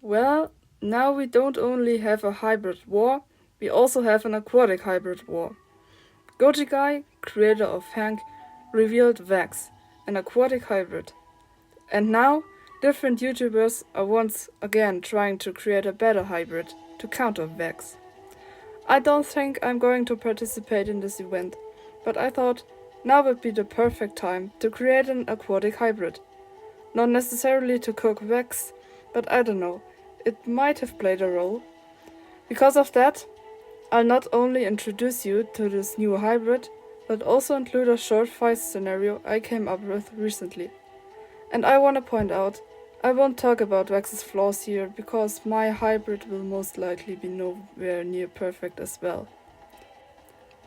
Well, now we don't only have a hybrid war, we also have an aquatic hybrid war. Goji Guy, creator of Hank, revealed Vex, an aquatic hybrid. And now, different YouTubers are once again trying to create a better hybrid to counter Vex. I don't think I'm going to participate in this event, but I thought now would be the perfect time to create an aquatic hybrid. Not necessarily to cook Vex, but I don't know, it might have played a role. Because of that, I'll not only introduce you to this new hybrid, but also include a short fight scenario I came up with recently. And I want to point out, I won't talk about Vex's flaws here, because my hybrid will most likely be nowhere near perfect as well.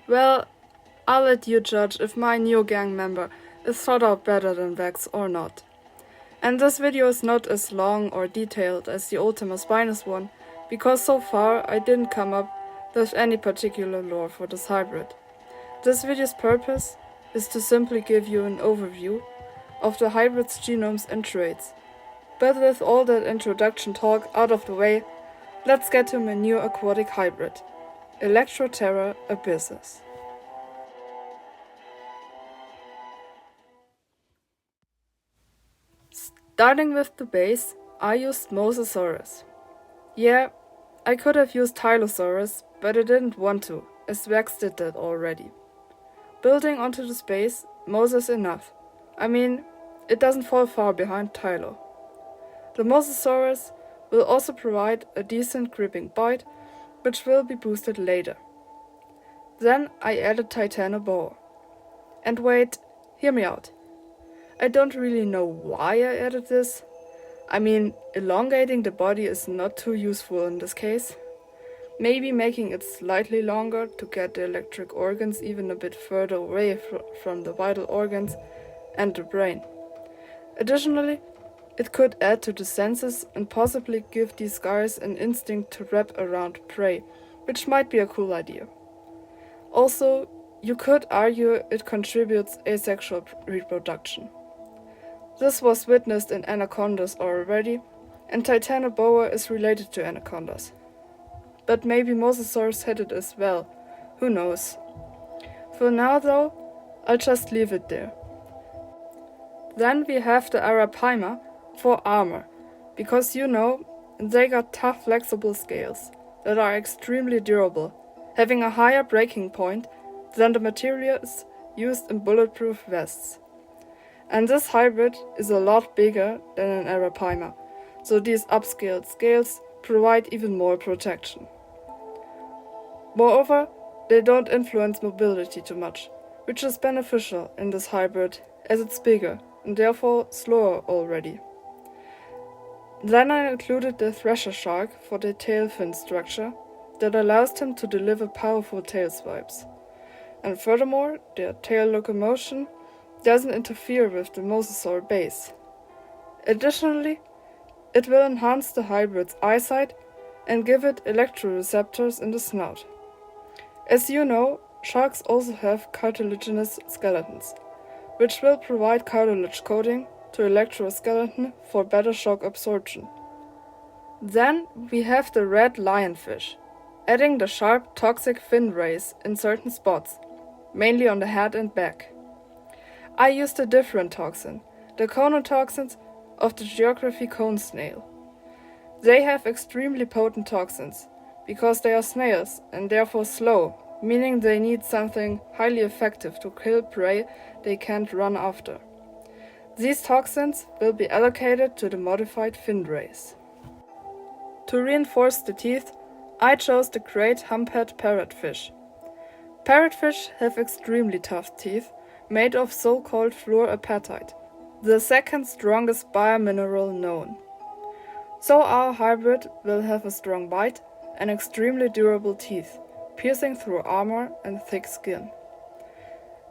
Well, I'll let you judge if my new gang member is thought out better than Vex or not. And this video is not as long or detailed as the Ultima Spinus one, because so far I didn't come up with any particular lore for this hybrid. This video's purpose is to simply give you an overview of the hybrid's genomes and traits. But with all that introduction talk out of the way, let's get to my new aquatic hybrid, Electroterror abyssus. Starting with the base, I used mosasaurus. Yeah, I could have used Tylosaurus, but I didn't want to, as Vex did that already. Building onto this base, Mosa is enough. I mean, it doesn't fall far behind Tylo. The mosasaurus will also provide a decent gripping bite, which will be boosted later. Then I added Titanoboa. And wait, hear me out. I don't really know why I added this. I mean, elongating the body is not too useful in this case. Maybe making it slightly longer to get the electric organs even a bit further away from the vital organs and the brain. Additionally, it could add to the senses and possibly give these guys an instinct to wrap around prey, which might be a cool idea. Also, you could argue it contributes asexual reproduction. This was witnessed in anacondas already, and Titanoboa is related to anacondas. But maybe mosasaurs had it as well, who knows. For now though, I'll just leave it there. Then we have the Arapaima for armor, because they got tough flexible scales that are extremely durable, having a higher breaking point than the materials used in bulletproof vests. And this hybrid is a lot bigger than an Arapaima, so these upscaled scales provide even more protection. Moreover, they don't influence mobility too much, which is beneficial in this hybrid as it's bigger and therefore slower already. Then I included the thresher shark for the tail fin structure that allows him to deliver powerful tail swipes. And furthermore, their tail locomotion doesn't interfere with the mosasaur base. Additionally, it will enhance the hybrid's eyesight and give it electroreceptors in the snout. As you know, sharks also have cartilaginous skeletons, which will provide cartilage coating to electroskeleton for better shock absorption. Then we have the red lionfish, adding the sharp toxic fin rays in certain spots, mainly on the head and back. I used a different toxin, the conotoxins of the geography cone snail. They have extremely potent toxins, because they are snails and therefore slow, meaning they need something highly effective to kill prey they can't run after. These toxins will be allocated to the modified fin rays. To reinforce the teeth, I chose the great humphead parrotfish. Parrotfish have extremely tough teeth, made of so-called fluorapatite, the second strongest biomineral known. So our hybrid will have a strong bite and extremely durable teeth, piercing through armor and thick skin.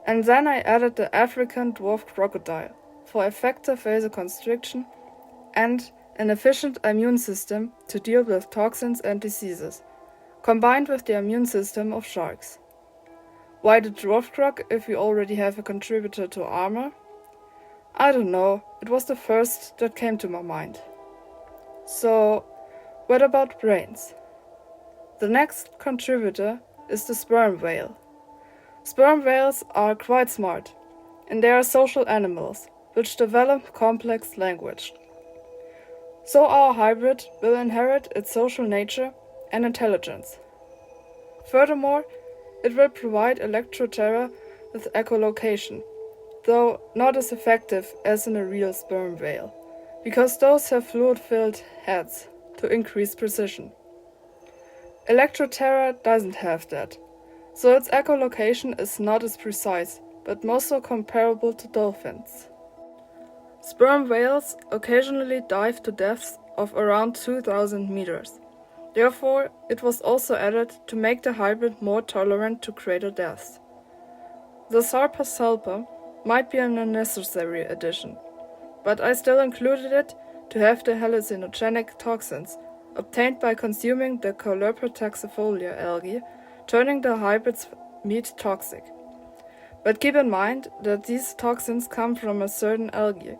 And then I added the African dwarf crocodile for effective vasoconstriction and an efficient immune system to deal with toxins and diseases, combined with the immune system of sharks. Why the dwarf croc if we already have a contributor to armor? I don't know, it was the first that came to my mind. So, What about brains? The next contributor is the sperm whale. Sperm whales are quite smart, and they are social animals, which develop complex language. So our hybrid will inherit its social nature and intelligence. Furthermore, it will provide Electroterror with echolocation, though not as effective as in a real sperm whale, because those have fluid-filled heads to increase precision. Electroterror doesn't have that, so its echolocation is not as precise, but more so comparable to dolphins. Sperm whales occasionally dive to depths of around 2,000 meters. Therefore, it was also added to make the hybrid more tolerant to greater depths. The Sarpa might be an unnecessary addition, but I still included it to have the hallucinogenic toxins obtained by consuming the Caulerpa algae, turning the hybrid's meat toxic. But keep in mind that these toxins come from a certain algae,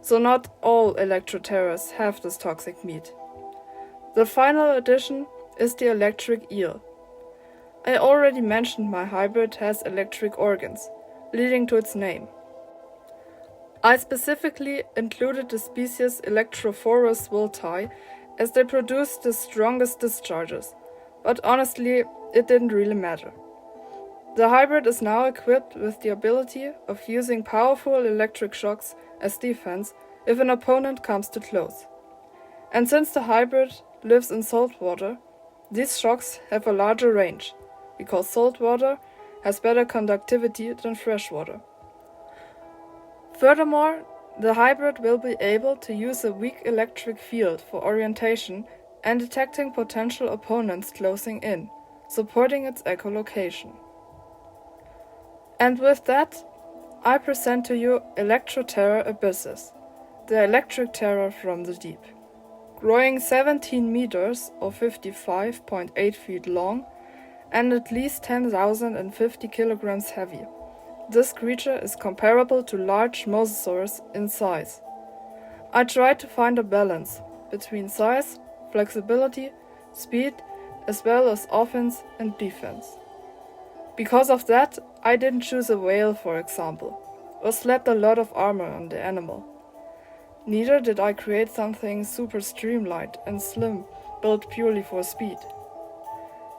so not all Electroterrors have this toxic meat. The final addition is the electric eel. I already mentioned my hybrid has electric organs, leading to its name. I specifically included the species Electrophorus wilti as they produce the strongest discharges, but honestly, it didn't really matter. The hybrid is now equipped with the ability of using powerful electric shocks as defense if an opponent comes too close. And since the hybrid lives in salt water, these shocks have a larger range, because salt water has better conductivity than fresh water. Furthermore, the hybrid will be able to use a weak electric field for orientation and detecting potential opponents closing in, supporting its echolocation. And with that, I present to you Electroterror abyssus, the electric terror from the deep. Growing 17 meters or 55.8 feet long and at least 10,050 kilograms heavy, this creature is comparable to large mosasaurs in size. I tried to find a balance between size, flexibility, speed, as well as offense and defense. Because of that, I didn't choose a whale, for example, or slapped a lot of armor on the animal. Neither did I create something super streamlined and slim, built purely for speed.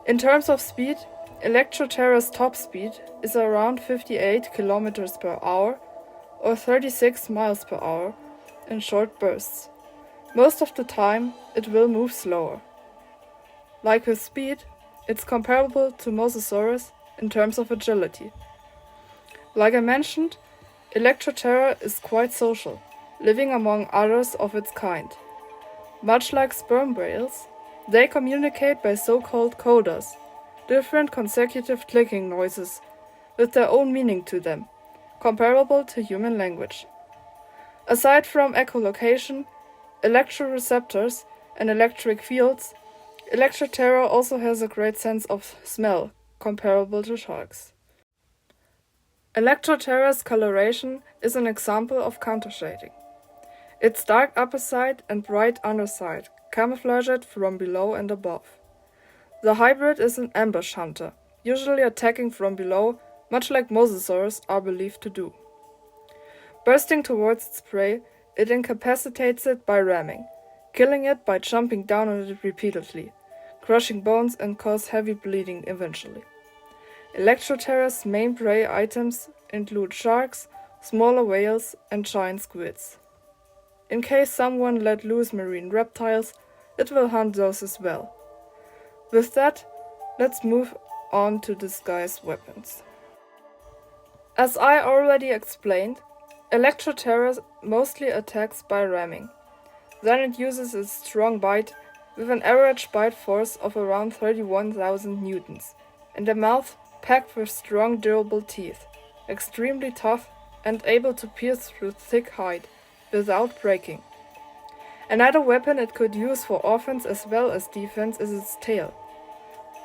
In terms of speed, Electroterror's top speed is around 58 kilometers per hour or 36 miles per hour in short bursts. Most of the time, it will move slower. Like with speed, it's comparable to mosasaurus in terms of agility. Like I mentioned, Electroterror is quite social, living among others of its kind. Much like sperm whales, they communicate by so-called codas, different consecutive clicking noises with their own meaning to them, comparable to human language. Aside from echolocation, electroreceptors, and electric fields, Electroterror also has a great sense of smell, comparable to sharks. Electroterror's coloration is an example of countershading. Its dark upper side and bright underside camouflage it from below and above. The hybrid is an ambush hunter, usually attacking from below, much like mosasaurs are believed to do. Bursting towards its prey, it incapacitates it by ramming, killing it by jumping down on it repeatedly, crushing bones and cause heavy bleeding eventually. Electroterror's main prey items include sharks, smaller whales, and giant squids. In case someone let loose marine reptiles, it will hunt those as well. With that, let's move on to disguised weapons. As I already explained, Electroterror mostly attacks by ramming. Then it uses its strong bite with an average bite force of around 31,000 newtons, and a mouth packed with strong durable teeth, extremely tough and able to pierce through thick hide without breaking. Another weapon it could use for offense as well as defense is its tail.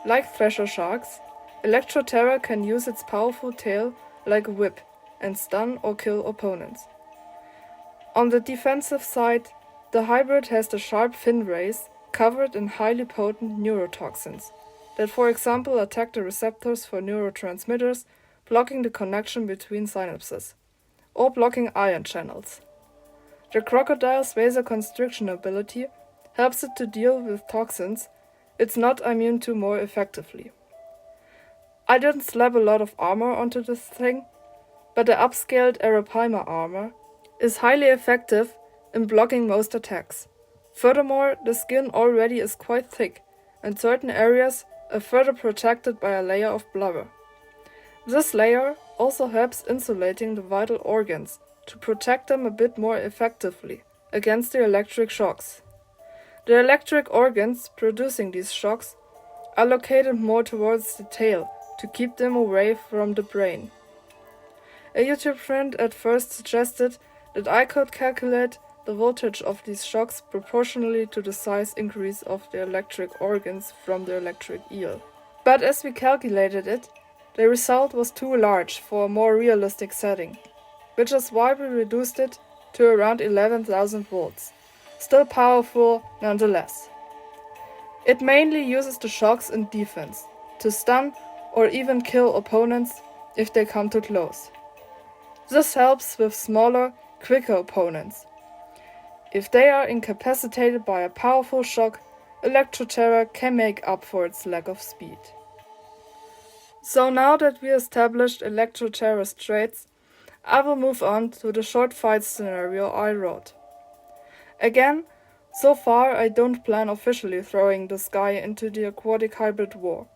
Like thresher sharks, Electroterror can use its powerful tail like a whip and stun or kill opponents. On the defensive side, the hybrid has the sharp fin rays, covered in highly potent neurotoxins that, for example, attack the receptors for neurotransmitters, blocking the connection between synapses, or blocking ion channels. The crocodile's vasoconstriction ability helps it to deal with toxins it's not immune to more effectively. I didn't slap a lot of armor onto this thing, but the upscaled Arapaima armor is highly effective in blocking most attacks. Furthermore, the skin already is quite thick, and certain areas are further protected by a layer of blubber. This layer also helps insulating the vital organs to protect them a bit more effectively against the electric shocks. The electric organs producing these shocks are located more towards the tail to keep them away from the brain. A YouTube friend at first suggested that I could calculate the voltage of these shocks proportionally to the size increase of the electric organs from the electric eel. But as we calculated it, the result was too large for a more realistic setting, which is why we reduced it to around 11,000 volts, still powerful nonetheless. It mainly uses the shocks in defense, to stun or even kill opponents if they come too close. This helps with smaller, quicker opponents. If they are incapacitated by a powerful shock, Electroterror can make up for its lack of speed. So now that we established Electroterror's traits, I will move on to the short fight scenario I wrote. Again, so far I don't plan officially throwing this guy into the aquatic hybrid war,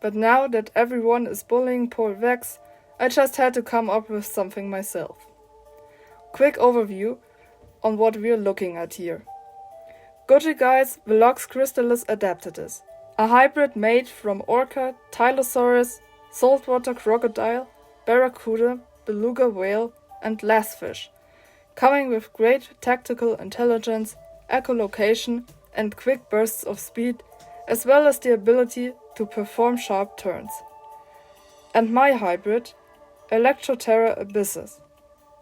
but now that everyone is bullying poor Vex, I just had to come up with something myself. Quick overview on what we're looking at here. Goji Guy's Velox crystallis adaptatus, a hybrid made from orca, tylosaurus, saltwater crocodile, barracuda, beluga whale, and glassfish, coming with great tactical intelligence, echolocation, and quick bursts of speed, as well as the ability to perform sharp turns. And my hybrid, Electroterror abyssus,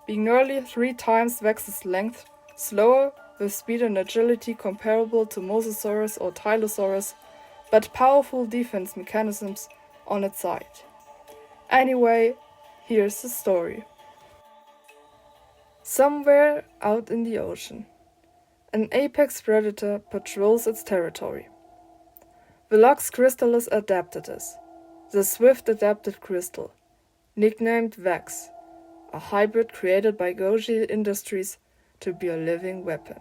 being nearly 3 times Vex's length, slower, with speed and agility comparable to mosasaurus or tylosaurus, but powerful defense mechanisms on its side. Anyway, here's the story. Somewhere out in the ocean, an apex predator patrols its territory. Velox crystallis adaptatus, the swift adapted crystal, nicknamed Vex, a hybrid created by Goji Industries to be a living weapon.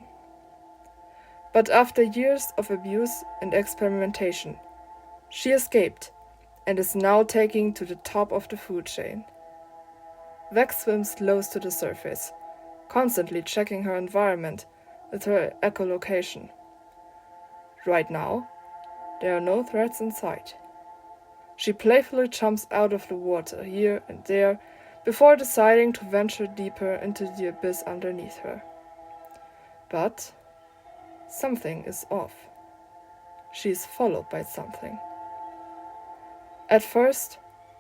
But after years of abuse and experimentation, she escaped and is now taking to the top of the food chain. Vex swims close to the surface, constantly checking her environment with her echolocation. Right now, there are no threats in sight. She playfully jumps out of the water here and there before deciding to venture deeper into the abyss underneath her. But something is off. She is followed by something. At first,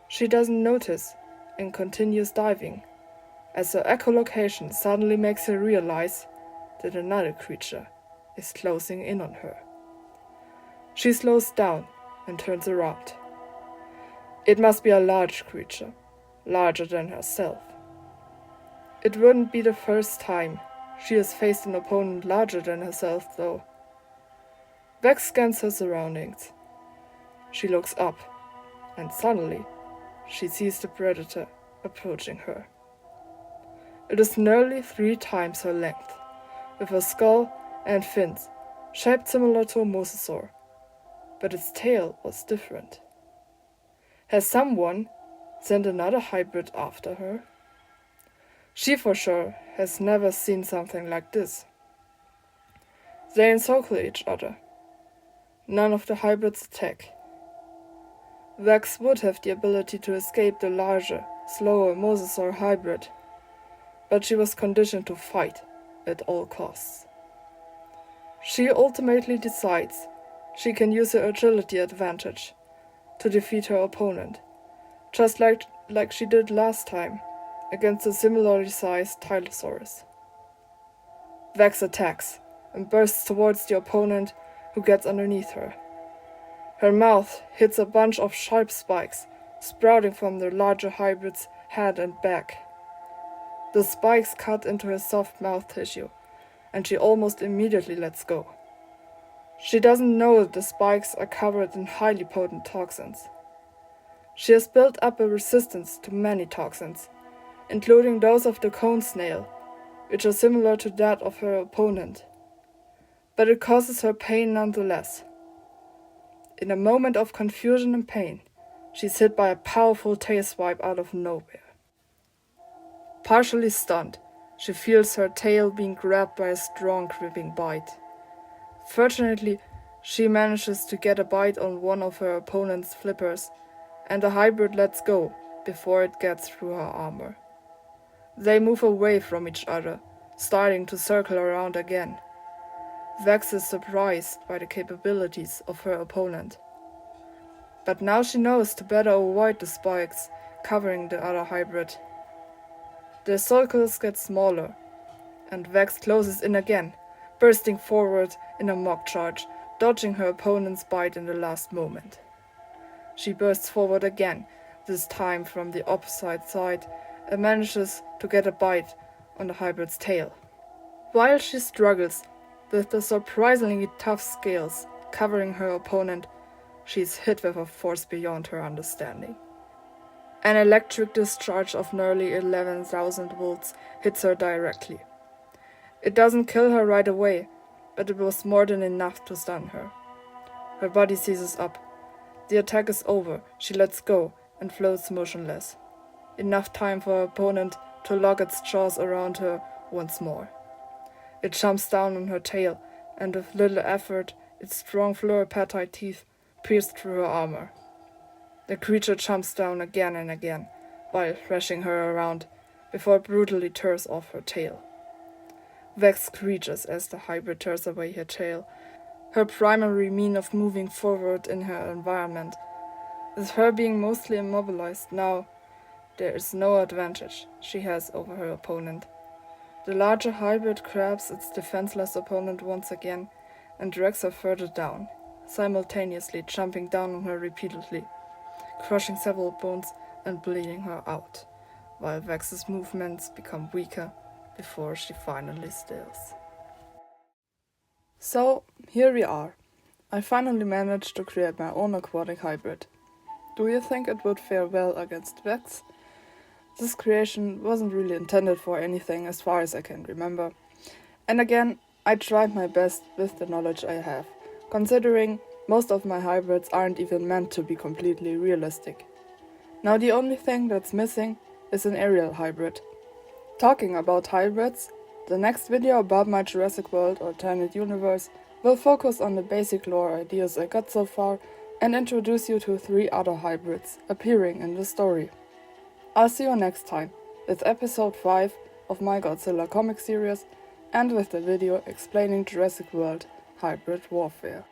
she doesn't notice and continues diving, as her echolocation suddenly makes her realize that another creature is closing in on her. She slows down and turns around. It must be a large creature, larger than herself. It wouldn't be the first time she has faced an opponent larger than herself, though. Vex scans her surroundings. She looks up, and suddenly she sees the predator approaching her. It is nearly 3 times her length, with a skull and fins shaped similar to a mosasaur, but its tail was different. Has someone sent another hybrid after her? She for sure has never seen something like this. They encircle each other. None of the hybrids attack. Vex would have the ability to escape the larger, slower mosasaur hybrid, but she was conditioned to fight at all costs. She ultimately decides she can use her agility advantage to defeat her opponent, just like she did last time against a similarly sized Tylosaurus. Vex attacks and bursts towards the opponent who gets underneath her. Her mouth hits a bunch of sharp spikes, sprouting from the larger hybrid's head and back. The spikes cut into her soft mouth tissue, and she almost immediately lets go. She doesn't know the spikes are covered in highly potent toxins. She has built up a resistance to many toxins, including those of the cone snail, which are similar to that of her opponent. But it causes her pain nonetheless. In a moment of confusion and pain, she's hit by a powerful tail swipe out of nowhere. Partially stunned, she feels her tail being grabbed by a strong gripping bite. Fortunately, she manages to get a bite on one of her opponent's flippers, and the hybrid lets go before it gets through her armor. They move away from each other, starting to circle around again. Vex is surprised by the capabilities of her opponent. But now she knows to better avoid the spikes covering the other hybrid. The circles get smaller, and Vex closes in again, bursting forward in a mock charge, dodging her opponent's bite in the last moment. She bursts forward again, this time from the opposite side, and manages to get a bite on the hybrid's tail. While she struggles with the surprisingly tough scales covering her opponent, she is hit with a force beyond her understanding. An electric discharge of nearly 11,000 volts hits her directly. It doesn't kill her right away, but it was more than enough to stun her. Her body seizes up. The attack is over, she lets go and floats motionless. Enough time for her opponent to lock its jaws around her once more. It jumps down on her tail, and with little effort, its strong fluorapatite teeth pierce through her armor. The creature jumps down again and again, while thrashing her around, before it brutally tears off her tail. Vex screeches as the hybrid tears away her tail, her primary mean of moving forward in her environment. With her being mostly immobilized now, there is no advantage she has over her opponent. The larger hybrid grabs its defenseless opponent once again and drags her further down, simultaneously jumping down on her repeatedly, crushing several bones and bleeding her out, while Vex's movements become weaker before she finally stills. So, here we are. I finally managed to create my own aquatic hybrid. Do you think it would fare well against Vex? This creation wasn't really intended for anything as far as I can remember. And again, I tried my best with the knowledge I have, considering most of my hybrids aren't even meant to be completely realistic. Now the only thing that's missing is an aerial hybrid. Talking about hybrids, the next video about my Jurassic World alternate universe will focus on the basic lore ideas I got so far and introduce you to 3 other hybrids appearing in the story. I'll see you next time with episode 5 of my Godzilla comic series and with the video explaining Jurassic World hybrid warfare.